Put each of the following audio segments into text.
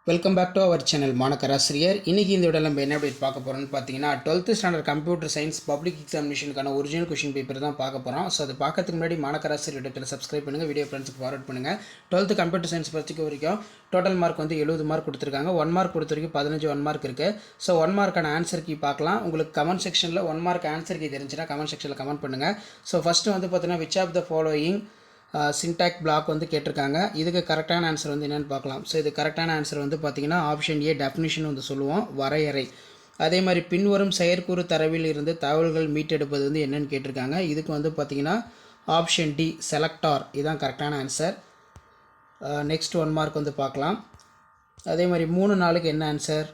Welcome back to our channel மாணக்கராசிரியர். இன்றைக்கி இந்த விட நம்ம என்ன அப்டேட் பார்க்க போகிறோம்னு பார்த்தீங்கன்னா 12th standard computer science public எக்ஸாமினேஷனுக்கான ஒரிஜினல் கொஷின் பேப்பர் தான் பார்க்க போகிறோம். ஸோ அது பார்க்கறதுக்கு முன்னாடி மாணக்கராசிரியர் யூடியூப்பில் சப்ஸ்கிரைப் பண்ணுங்கள், வீடியோ ஃப்ரெண்ட்ஸுக்கு ஃபார்வர்ட் பண்ணுங்கள். 12th கம்ப்யூட்டர் சயின்ஸ் பொறுத்த வரைக்கும் டோட்டல் மார்க் வந்து 70 மார்க் கொடுத்துருக்காங்க. 1 மார்க் பொறுத்த வரைக்கும் 15 1 மார்க் இருக்குது. ஸோ 1 மார்க்கான ஆன்சர் கீ பார்க்கலாம். உங்களுக்கு கமெண்ட் செக்ஷனில் 1 மார்க் ஆன்சர் கீ தெரிஞ்சுன்னா கமெண்ட் செக்ஷனில் கமெண்ட் பண்ணுங்கள். ஸோ ஃபஸ்ட்டு வந்து பார்த்தீங்கன்னா which of the following syntax block வந்து கேட்டிருக்காங்க. இதுக்கு கரெக்டான ஆன்சர் வந்து என்னென்னு பார்க்கலாம். ஸோ இது கரெக்டான ஆன்சர் வந்து பார்த்திங்கன்னா ஆப்ஷன் ஏ டெஃபினிஷன் வந்து சொல்லுவோம், வரையறை. அதே மாதிரி பின்வரும் செயற்கூறு தரவில் இருந்து தகவல்கள் மீட்டெடுப்பது வந்து என்னென்னு கேட்டிருக்காங்க. இதுக்கு வந்து பார்த்திங்கன்னா ஆப்ஷன் டி செலக்டார், இதுதான் கரெக்டான ஆன்சர். நெக்ஸ்ட் 1 மார்க் வந்து பார்க்கலாம். அதே மாதிரி 3 4க்கு என்ன ஆன்சர்.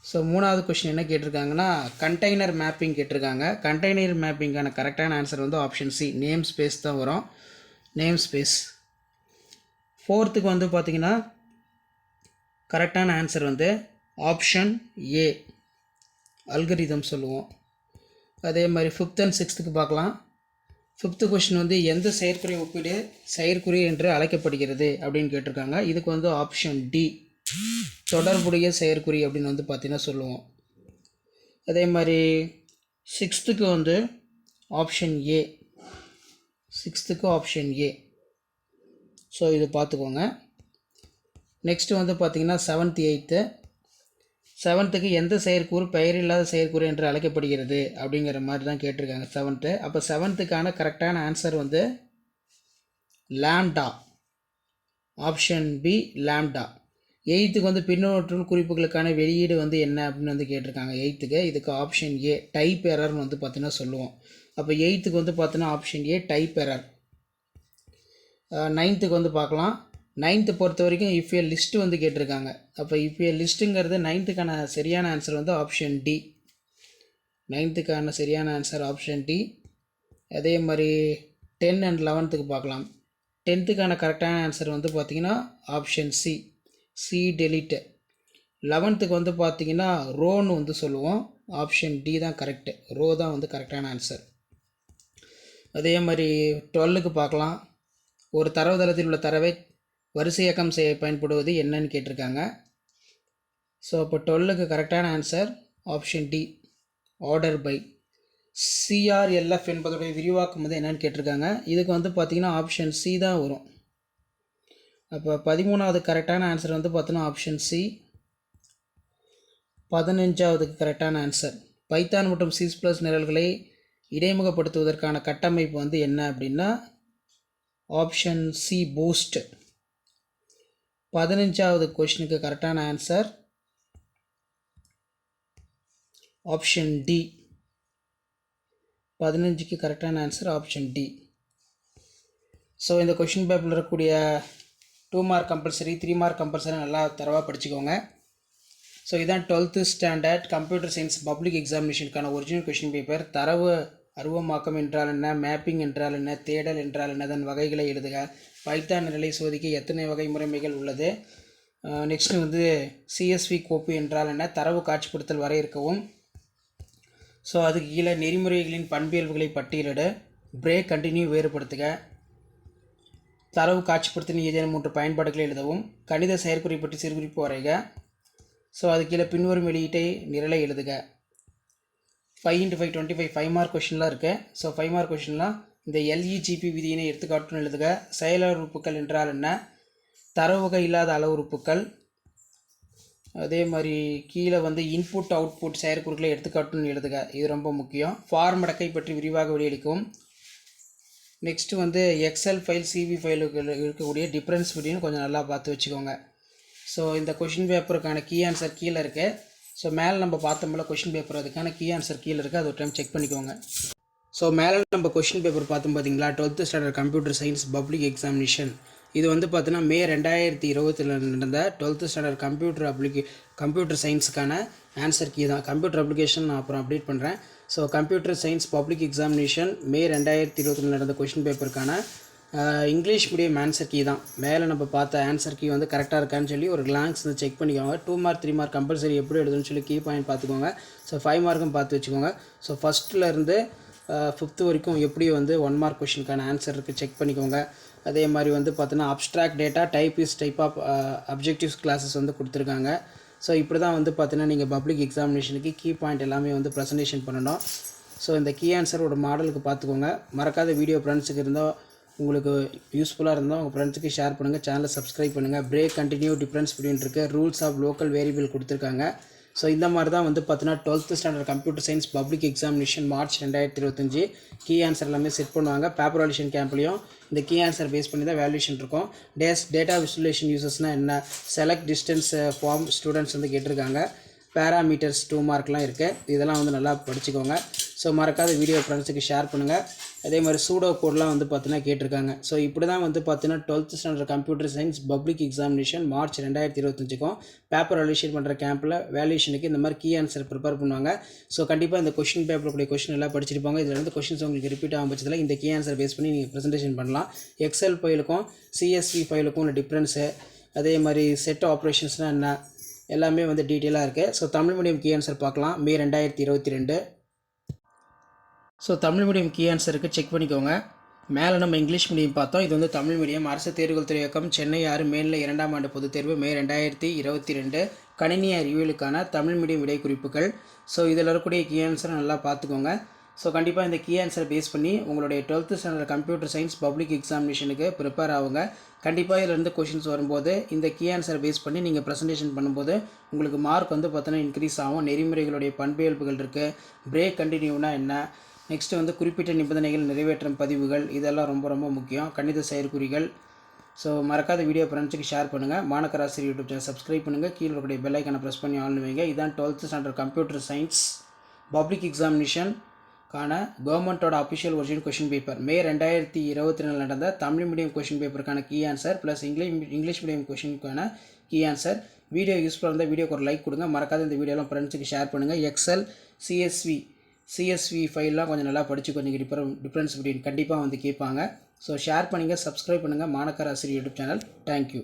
ஸோ 3வது கொஷின் என்ன கேட்டிருக்காங்கன்னா கண்டெய்னர் மேப்பிங் கேட்டிருக்காங்க. கண்டெய்னர் மேப்பிங்கான கரெக்டான ஆன்சர் வந்து ஆப்ஷன் சி நேம் ஸ்பேஸ் தான் வரும், நேம் ஸ்பேஸ். 4த்துக்கு வந்து பார்த்திங்கன்னா கரெக்டான ஆன்சர் வந்து ஆப்ஷன் ஏ அல்கரிதம் சொல்லுவோம். அதே மாதிரி 5th and 6த்துக்கு பார்க்கலாம். 5th கொஷின் வந்து எந்த செயற்குறி ஒப்பீடு செயற்குறி என்று அழைக்கப்படுகிறது அப்படின்னு கேட்டிருக்காங்க. இதுக்கு வந்து ஆப்ஷன் டி தொடர்புடைய செயற்குறி அப்படின்னு வந்து பார்த்திங்கன்னா சொல்லுவோம். அதே மாதிரி 6த்துக்கு வந்து ஆப்ஷன் ஏ, 6த்துக்கு ஆப்ஷன் ஏ. ஸோ இது பார்த்துக்கோங்க. நெக்ஸ்ட்டு வந்து பார்த்திங்கன்னா 7th 8th. 7த்துக்கு எந்த செயற்கூறு பெயர் இல்லாத செயற்கூறு என்று அழைக்கப்படுகிறது அப்படிங்கிற மாதிரி தான் கேட்டிருக்காங்க 7th. அப்போ 7த்துக்கான கரெக்டான ஆன்சர் வந்து லாம்டா, ஆப்ஷன் பி லாம்டா. 8த்துக்கு வந்து பின்னூற்று குறிப்புகளுக்கான வெளியீடு வந்து என்ன அப்படின்னு வந்து கேட்டிருக்காங்க 8த்துக்கு. இதுக்கு ஆப்ஷன் ஏ டைப் எரர்னு வந்து பார்த்திங்கன்னா சொல்லுவோம். அப்போ 8த்துக்கு வந்து பார்த்தீங்கன்னா ஆப்ஷன் ஏ டைப் எரர். 9த்துக்கு வந்து பார்க்கலாம். 9th பொறுத்த வரைக்கும் இஃப் ஏ லிஸ்ட்டு வந்து கேட்டிருக்காங்க. அப்போ இஃப் ஏ லிஸ்ட்டுங்கிறது 9த்துக்கான சரியான ஆன்சர் வந்து ஆப்ஷன் டி. 9த்துக்கான சரியான ஆன்சர் ஆப்ஷன் டி. அதே மாதிரி 10 and 11த்துக்கு பார்க்கலாம். 10த்துக்கான கரெக்டான ஆன்சர் வந்து பார்த்திங்கன்னா ஆப்ஷன் சி சி டெலிட். 11த்துக்கு வந்து பார்த்திங்கன்னா ரோன்னு வந்து சொல்லுவோம், ஆப்ஷன் டி தான் கரெக்டு, ரோ தான் வந்து கரெக்டான ஆன்சர். அதே மாதிரி 12க்கு பார்க்கலாம். ஒரு தரவுதளத்தில் உள்ள தரவை வரிசையாக்கம் செய்ய பயன்படுவது என்னன்னு கேட்டிருக்காங்க. ஸோ இப்போ 12க்கு கரெக்டான answer option D order by. CRLF என்பதுடைய விரிவாக்கம் வந்து என்னென்னு கேட்டிருக்காங்க. இதுக்கு வந்து பார்த்திங்கன்னா ஆப்ஷன் சி தான் வரும். அப்போ 13வது கரெக்டான ஆன்சர் வந்து பார்த்தீங்கன்னா ஆப்ஷன் சி. 15வதுக்கு கரெக்டான ஆன்சர் பைத்தான் மற்றும் C++ நிரல்களை இடைமுகப்படுத்துவதற்கான கட்டமைப்பு வந்து என்ன அப்படின்னா ஆப்ஷன் சி பூஸ்ட். 15வது கொஸ்டினுக்கு கரெக்டான ஆன்சர் ஆப்ஷன் டி. 15க்கு கரெக்டான ஆன்சர் ஆப்ஷன் டி. ஸோ இந்த கொஷின் பேப்பரில் இருக்கக்கூடிய 2 மார்க் கம்பல்சரி 3 மார்க் கம்பல்சரி நல்லா தரவாக படிச்சுக்கோங்க. ஸோ இதான் 12th standard computer science public எக்ஸாமினேஷனுக்கான ஒரிஜினல் கொஷின் பேப்பர். தரவு அருவமாக்கம் என்றால் என்ன, மேப்பிங் என்றால் என்ன, தேடல் என்றால் என்ன, அதன் வகைகளை எழுதுக, பைத்தான் நிரலை சோதிக்க எத்தனை வகை முறைமைகள் உள்ளது, நெக்ஸ்ட்டு வந்து CSV கோப்பு என்றால் என்ன, தரவு காட்சிப்படுத்தல் வரையறுக்கவும், ஸோ அதுக்கு கீழே நெறிமுறைகளின் பண்பியல்புகளை பட்டியலிடு, பிரேக் கண்டினியூ வேறுபடுத்துக, தரவு காட்சிப்படுத்தலின் ஏதேனும் 3 பயன்பாடுகளை எழுதவும், கணித செயற்குறி பற்றி சிறுகுறிப்பு வரைக, ஸோ அது கீழே பின்வரும் வெளியீட்டை நிரலை எழுதுக. 5 into 5 25 5 மார்க் கொஷின்லாம் இருக்குது. ஸோ 5 மார்க் கொஷின்லாம் இந்த LEGP விதியினை எடுத்துக்காட்டுன்னு எழுதுக. செயலுறுப்புக்கள் என்றால் என்ன, தரவுகை இல்லாத அளவுறுப்புக்கள், அதே மாதிரி கீழே வந்து இன்புட் அவுட்புட் செயற்குறிகளை எடுத்துக்காட்டுன்னு எழுதுக, இது ரொம்ப முக்கியம். ஃபார்ம் அடக்கை பற்றி விரிவாக வெளியளிக்கவும். நெக்ஸ்ட்டு வந்து எக்ஸல் ஃபைல் CV ஃபைலுக்கு இருக்கக்கூடிய டிஃப்ரென்ஸ் பிட்வீன் கொஞ்சம் நல்லா பார்த்து வச்சுக்கோங்க. ஸோ இந்த கொஷின் பேப்பருக்கான கீ ஆன்சர் கீழே இருக்குது. ஸோ மேலே நம்ம பார்த்தோம்ல கொஷின் பேப்பர், அதுக்கான கீ ஆன்சர் கீழே இருக்குது, அது ஒரு டைம் செக் பண்ணிக்கோங்க. ஸோ மேலே நம்ம கொஷின் பேப்பர் பார்த்தோம் பார்த்தீங்களா, 12th standard computer science public examination. இது வந்து பார்த்தீங்கன்னா மே 2020 நடந்த 12th ஸ்டாண்டர்ட் கம்ப்யூட்டர் சயின்ஸுக்கான ஆன்சர் கீ தான். கம்ப்யூட்டர் அப்ளிகேஷன் நான் அப்புறம் அப்டேட் பண்ணுறேன். So computer science public examination May 2020 நடந்த கொஷின் பேப்பருக்கான இங்கிலீஷ் மீடியம் ஆன்சர் கீ தான். மேலே நம்ம பார்த்த ஆன்சர் கீ வந்து கரெக்டாக இருக்கான்னு சொல்லி ஒரு கிளான்ஸ் வந்து செக் பண்ணிக்கோங்க. 2 மார்க் 3 மார்க் கம்பல்சரி எப்படி எழுதுன்னு சொல்லி கீ பாயிண்ட் பார்த்துக்கோங்க. ஸோ 5 மார்க்கும் பார்த்து வச்சுக்கோங்க. ஸோ ஃபஸ்ட்டில் இருந்து 5th வரைக்கும் எப்படி வந்து 1 மார்க் கொஷினுக்கான ஆன்சர் இருக்குது செக் பண்ணிக்கோங்க. அதே மாதிரி வந்து பார்த்தீங்கன்னா abstract data type of objectives classes வந்து கொடுத்துருக்காங்க. ஸோ இப்படி தான் வந்து பார்த்தீங்கன்னா நீங்கள் பப்ளிக் எக்ஸாமினேஷனுக்கு கீ பாயிண்ட் எல்லாமே வந்து ப்ரெசன்டேஷன் பண்ணணும். ஸோ இந்த கீ ஆன்சரோட மாடலுக்கு பார்த்துக்கோங்க. மறக்காத வீடியோ ஃப்ரெண்ட்ஸுக்கு இருந்தால் உங்களுக்கு யூஸ்ஃபுல்லாக இருந்தால் உங்கள் ஃப்ரெண்ட்ஸுக்கு ஷேர் பண்ணுங்கள். சேனலை சப்ஸ்கிரைப் பண்ணுங்கள். பிரேக் கண்டினியூ டிஃப்ரென்ஸ் பிட்வீன் இருக்குது. ரூல்ஸ் ஆஃப் லோக்கல் வேரியபிள் கொடுத்துருக்காங்க. ஸோ இந்த மாதிரி தான் வந்து பார்த்தீங்கன்னா 12th standard computer science public examination March 2025 key answer எல்லாமே செட் பண்ணுவாங்க. பேப்பர் வேல்யூஷன் கேம்ப்லையும் இந்த கீ ஆன்சர் பேஸ் பண்ணி தான் வேல்யூஷன் இருக்கும். டேட்டா விசுவலேஷன் யூசஸ்னால் என்ன, செலக்ட் டிஸ்டன்ஸ் ஃபார்ம் ஸ்டூடெண்ட்ஸ் வந்து கேட்டிருக்காங்க. பேராமீட்டர்ஸ் 2 மார்க்லாம் இருக்குது. இதெல்லாம் வந்து நல்லா படிச்சுக்கோங்க. ஸோ மறக்காத வீடியோ ஃப்ரெண்ட்ஸுக்கு ஷேர் பண்ணுங்கள். அதே மாதிரி சூடோ கோட்லாம் வந்து பார்த்தீங்கன்னா கேட்டிருக்காங்க. ஸோ இப்படி தான் வந்து பார்த்தீங்கன்னா 12th standard computer science public examination March 2025க்கும் பேப்பர் வேல்யூஷன் பண்ணுற கேம்பில் வேல்யூஷனுக்கு இந்த மாதிரி கீ ஆன்சர் ப்ரிப்பேர் பண்ணுவாங்க. ஸோ கண்டிப்பாக இந்த கொஷின் பேப்பருக்குடைய கொஷின் எல்லாம் படிச்சிருப்பாங்க. இதில் வந்து கொஷின்ஸ் உங்களுக்கு ரிப்பீட் ஆகும் பட்சத்தில் இந்த கீ ஆன்சர் பேஸ் பண்ணி நீங்கள் ப்ரெசென்டேஷன் பண்ணலாம். எக்ஸல் ஃபைலுக்கும் சிஎஸ்வி ஃபைலுக்கும் உள்ள டிஃப்ரென்ஸு, அதே மாதிரி செட் ஆப்ரேஷன்ஸ்னால் என்ன, எல்லாமே வந்து டீட்டெயிலாக இருக்குது. So Tamil medium key answer பார்க்கலாம். May 2022. So Tamil medium key ஆன்சருக்கு செக் பண்ணிக்கோங்க. மேலே நம்ம இங்கிலீஷ் மீடியம் பார்த்தோம். இது வந்து தமிழ் மீடியம். அரசு தேர்வுகள் துறை இயக்கம் சென்னை 6 மேல்நிலை 2ஆம் ஆண்டு பொதுத் தேர்வு மே 2022 கணினி அறிவியலுக்கான தமிழ் மீடியம் விடை குறிப்புகள். ஸோ இதில் இருக்கக்கூடிய கீ ஆன்சரை நல்லா பார்த்துக்கோங்க. ஸோ கண்டிப்பாக இந்த கீ ஆன்சரை பேஸ் பண்ணி உங்களுடைய 12th standard computer science public எக்ஸாமினேஷனுக்கு ப்ரிப்பேர் ஆகுங்க. கண்டிப்பாக இதிலேருந்து கொஷின்ஸ் வரும்போது இந்த கீ ஆன்சரை பேஸ் பண்ணி நீங்கள் ப்ரெசன்டேஷன் பண்ணும்போது உங்களுக்கு மார்க் வந்து பார்த்தீங்கன்னா இன்க்ரீஸ் ஆகும். நெறிமுறைகளுடைய பண்பியல்புகள் இருக்குது. பிரேக் கண்டினியூனா என்ன, நெக்ஸ்ட்டு வந்து குறிப்பிட்ட நிபந்தனைகள் நிறைவேற்றும் பதிவுகள், இதெல்லாம் ரொம்ப ரொம்ப முக்கியம். கணித செயற்குறிகள். ஸோ மறக்காத வீடியோ ஃப்ரெண்ட்ஸுக்கு ஷேர் பண்ணுங்கள். மாணக்கர் ஆசிரியர் யூடியூப் சேனல் சப்ஸ்கிரைப் பண்ணுங்கள். கீழே இருக்கக்கூடிய பெல் ஐக்கானை ப்ரெஸ் பண்ணி ஆன் வைங்க. இதான் 12th standard computer science public எக்ஸாமினேஷனுக்கான கவர்மெண்ட்டோட official original question paper May 2024 நடந்த தமிழ் மீடியம் கொஷின் பேப்பருக்கான key answer plus English medium கொஷினுக்கான கீ ஆன்சர். வீடியோ யூஸ்ஃபுல்லாக இருந்தால் வீடியோக்கு ஒரு லைக் கொடுங்க. மறக்காத இந்த வீடியோலாம் ஃப்ரெண்ட்ஸுக்கு ஷேர் பண்ணுங்கள். எக்ஸல் சிஎஸ்வி ஃபைல்லாம் கொஞ்சம் நல்லா படித்து கொஞ்சம் டிஃப்ரென்ஸ் பிட்வீன் கண்டிப்பாக வந்து கேட்பாங்க. ஸோ ஷேர் பண்ணுங்கள், சப்ஸ்கிரைப் பண்ணுங்கள். மாணக்கர் ஆசிரியர் யூடியூப் சேனல். தேங்க்யூ.